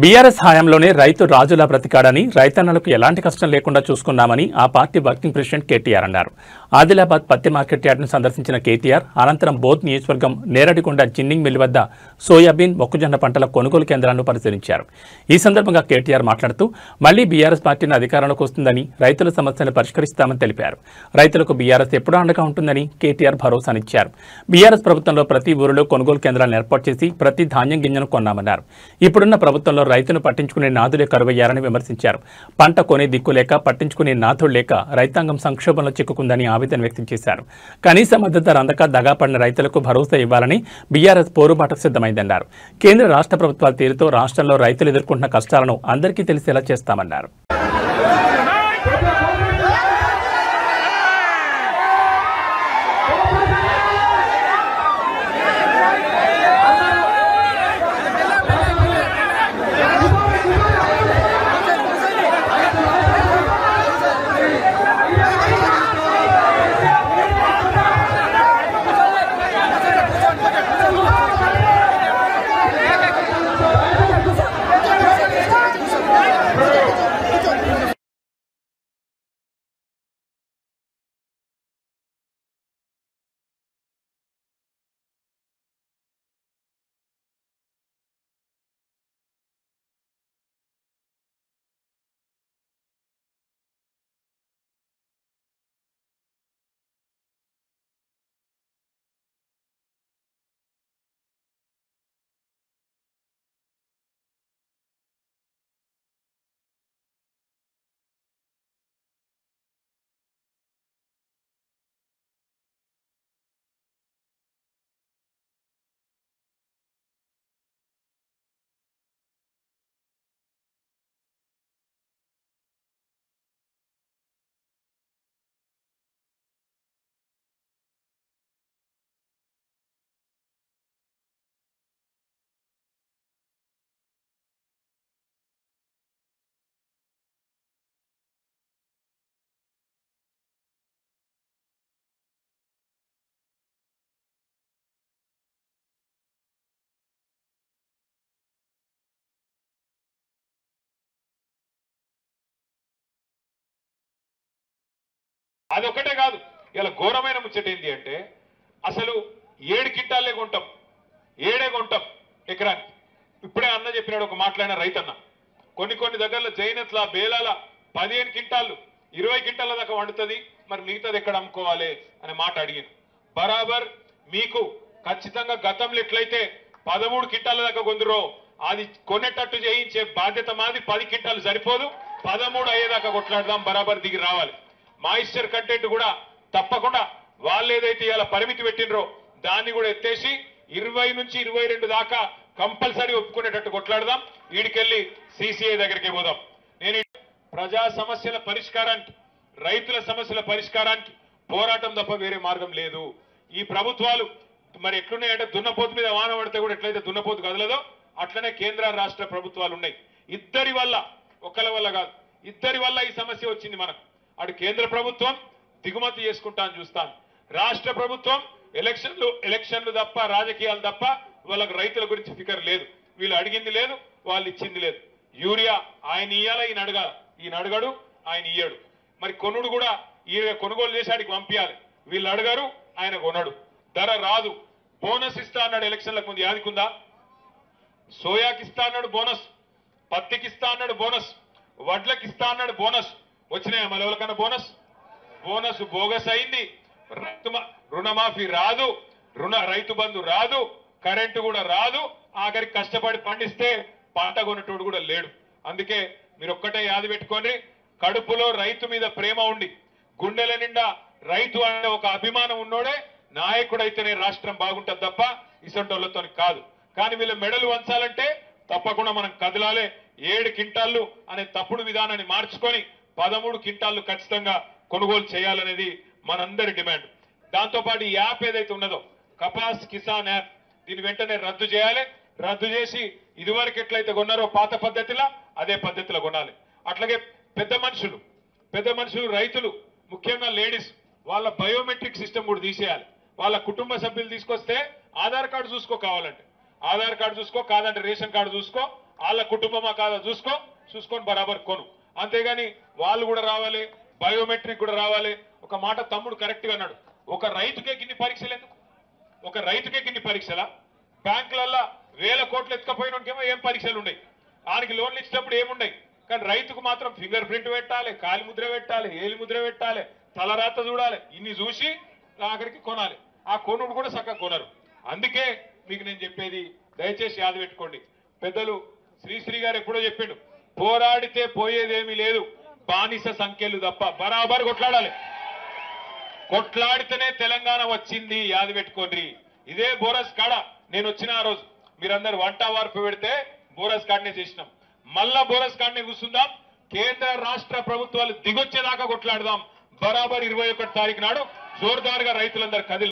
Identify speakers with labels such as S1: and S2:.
S1: BRS హయాంలోనే రైతు రాజులా బ్రతికాడని రైతన్నలకు ఎలాంటి కష్టం లేకుండా చూసుకున్నామని ఆ పార్టీ వర్కింగ్ ప్రెసిడెంట్ కేటీఆర్ అన్నారు. ఆదిలాబాద్ పత్తి మార్కెట్ యార్డును సందర్శించిన కేటీఆర్ అనంతరం బోధ్ నియోజకవర్గం నేరడికొండ జిన్నింగ్ మిల్ వద్ద సోయాబీన్, మొక్కజొన్న పంటల కొనుగోలు కేంద్రాలను పరిశీలించారు. ఈ సందర్భంగా కేటీఆర్ మాట్లాడుతూ మళ్లీ బీఆర్ఎస్ పార్టీని అధికారంలోకి వస్తుందని, రైతుల సమస్యలను పరిష్కరిస్తామని తెలిపారు. రైతులకు బీఆర్ఎస్ ఎప్పుడూ అండగా ఉంటుందని కేటీఆర్ భరోసానిచ్చారు. బీఆర్ఎస్ ప్రభుత్వంలో ప్రతి ఊరిలో కొనుగోలు కేంద్రాలను ఏర్పాటు చేసి ప్రతి ధాన్యం గింజను కొన్నామన్నారు. ఇప్పుడున్న ప్రభుత్వంలో రైతును పట్టించుకునే నాథులే కరువయ్యారని విమర్శించారు. పంట కొనే దిక్కు లేక, పట్టించుకునే నాథుడు లేక రైతాంగం సంక్షోభంలో చిక్కుకుందని ఆవేదన వ్యక్తం చేశారు. కనీస మద్దతు ధర అందక దగాపడిన రైతులకు భరోసా ఇవ్వాలని బీఆర్ఎస్ పోరుబాటకు సిద్ధమైందన్నారు. కేంద్ర రాష్ట్ర ప్రభుత్వాల తీరుతో రాష్ట్రంలో రైతులు ఎదుర్కొంటున్న కష్టాలను అందరికీ తెలిసేలా చేస్తామన్నారు.
S2: అదొక్కటే కాదు, ఇలా ఘోరమైన ముచ్చట ఏంటి అంటే అసలు 7 కింటాలే కొంటాం, 7 కొంటాం ఎకరానికి. ఇప్పుడే అన్న చెప్పినాడు, ఒక మాట్లాడిన రైతన్న, కొన్ని దగ్గరలో జైనత్ల బేలాల 15 కింటాలు 20 కింటాల దాకా వండుతుంది, మరి మిగతాది ఎక్కడ అమ్ముకోవాలి అనే మాట అడిగింది. బరాబర్ మీకు ఖచ్చితంగా గతంలో ఎట్లయితే 13 కింటాల దాకా కొందరో అది కొనేటట్టు చేయించే బాధ్యత మాది. 10 కింటాలు సరిపోదు, 13 అయ్యేదాకా కొట్లాడదాం, బరాబర్ దిగి రావాలి. మాయిశ్చర్ కంటెంట్ కూడా తప్పకుండా వాళ్ళు ఏదైతే ఇలా పరిమితి పెట్టినరో దాన్ని కూడా ఎత్తేసి 20 నుంచి 22 దాకా కంపల్సరీ ఒప్పుకునేటట్టు కొట్లాడదాం. వీడికెళ్ళి సిసిఐ దగ్గరికి పోదాం. నేను ప్రజా సమస్యల పరిష్కారానికి, రైతుల సమస్యల పరిష్కారానికి పోరాటం తప్ప వేరే మార్గం లేదు. ఈ ప్రభుత్వాలు మరి ఎట్లున్నాయంటే దున్నపోతు మీద వాన పడితే కూడా ఎట్లయితే దున్నపోతు కదలదో అట్లనే కేంద్ర రాష్ట్ర ప్రభుత్వాలు ఉన్నాయి. ఇద్దరి వల్ల, ఒకళ్ళ వల్ల కాదు, ఇద్దరి వల్ల ఈ సమస్య వచ్చింది మనకు. అటు కేంద్ర ప్రభుత్వం దిగుమతి చేసుకుంటాను చూస్తాను, రాష్ట్ర ప్రభుత్వం ఎలక్షన్లు తప్ప, రాజకీయాలు తప్ప వాళ్ళకు రైతుల గురించి ఫికర్ లేదు. వీళ్ళు అడిగింది లేదు, వాళ్ళు ఇచ్చింది లేదు. యూరియా ఆయన ఇయ్యాల, ఈయన అడగాల, ఈయన అడగడు, ఆయన ఇయ్యడు. మరి కొనుడు కూడా ఈయన కొనుగోలు చేసి ఆడికి పంపించాలి, వీళ్ళు అడగారు, ఆయన కొనడు. ధర రాదు. బోనస్ ఇస్తా అన్నాడు ఎలక్షన్లకు ముందు, యాదికుందా? సోయాకి ఇస్తా అన్నాడు బోనస్, పత్తికి ఇస్తా అన్నాడు బోనస్, వడ్లకి ఇస్తా అన్నాడు బోనస్. వచ్చినాయా మళ్ళీ ఎవరికన్నా బోనస్? బోనస్ బోగస్ అయింది. రుణమాఫీ రాదు, రైతు బంధు రాదు, కరెంటు కూడా రాదు. ఆఖరికి కష్టపడి పండిస్తే పంట కొనేటోడు కూడా లేడు. అందుకే మీరు ఒక్కటే యాది పెట్టుకొని, కడుపులో రైతు మీద ప్రేమ ఉండి, గుండెల నిండా రైతు అనే ఒక అభిమానం ఉన్నోడే నాయకుడైతేనే రాష్ట్రం బాగుంటుంది తప్ప ఇసంటోళ్లతో కాదు. కానీ వీళ్ళ మెడలు వంచాలంటే తప్పకుండా మనం కదలాలే. 7 కింటాళ్ళు అనే తప్పుడు విధానాన్ని మార్చుకొని 13 కింటాళ్ళు ఖచ్చితంగా కొనుగోలు చేయాలనేది మనందరి డిమాండ్. దాంతోపాటు ఈ యాప్ ఏదైతే ఉన్నదో కపాస్ కిసాన్ యాప్, దీని వెంటనే రద్దు చేయాలి. రద్దు చేసి ఇదివరకు ఎట్లయితే కొన్నారో పాత పద్ధతిలో అదే పద్ధతిలో కొనాలి. అట్లాగే పెద్ద మనుషులు రైతులు, ముఖ్యంగా లేడీస్, వాళ్ళ బయోమెట్రిక్ సిస్టమ్ కూడా తీసేయాలి. వాళ్ళ కుటుంబ సభ్యులు తీసుకొస్తే ఆధార్ కార్డు చూసుకో, కావాలంటే ఆధార్ కార్డు చూసుకో, కాదంటే రేషన్ కార్డు చూసుకో, వాళ్ళ కుటుంబమా కాదా చూసుకొని బరాబర్ కొను. అంతేగాని వాళ్ళు కూడా రావాలి, బయోమెట్రిక్ కూడా రావాలి. ఒక మాట తమ్ముడు కరెక్ట్గా అన్నాడు, ఒక రైతుకే గిన్ని పరీక్షలు ఎందుకు? ఒక రైతుకే గిన్ని పరీక్షలా? బ్యాంకులల్లో 1000 కోట్లు ఎత్తుకపోయినకేమో ఏం పరీక్షలు ఉన్నాయి, ఆయనకి లోన్లు ఇచ్చినప్పుడు ఏమున్నాయి. కానీ రైతుకు మాత్రం ఫింగర్ ప్రింట్ పెట్టాలి, కాలి ముద్ర పెట్టాలి, ఏలి ముద్ర పెట్టాలి, తలరాత చూడాలి, ఇన్ని చూసి ఆఖరికి కొనాలి. ఆ కొనుడు కూడా చక్కగా కొనరు. అందుకే మీకు నేను చెప్పేది దయచేసి యాద పెట్టుకోండి. పెద్దలు శ్రీశ్రీ గారు ఎప్పుడో చెప్పిండు, పోరాడితే పోయేదేమీ లేదు, బానిస సంఖ్యలు తప్ప. బరాబర్ కొట్లాడాలి, కొట్లాడితేనే తెలంగాణ వచ్చింది. యాద పెట్టుకోండి. ఇదే బోరస్ కాడ నేను వచ్చిన ఆ రోజు మీరందరూ వంట వార్పు పెడితే బోరస్ కాడనే చేసినాం. మళ్ళా బోరస్ కాడనే కూర్చుందాం. కేంద్ర రాష్ట్ర ప్రభుత్వాలు దిగొచ్చేదాకా కొట్లాడదాం. బరాబర్ 21 తారీఖు నాడు జోర్దార్గా రైతులందరూ కదిలి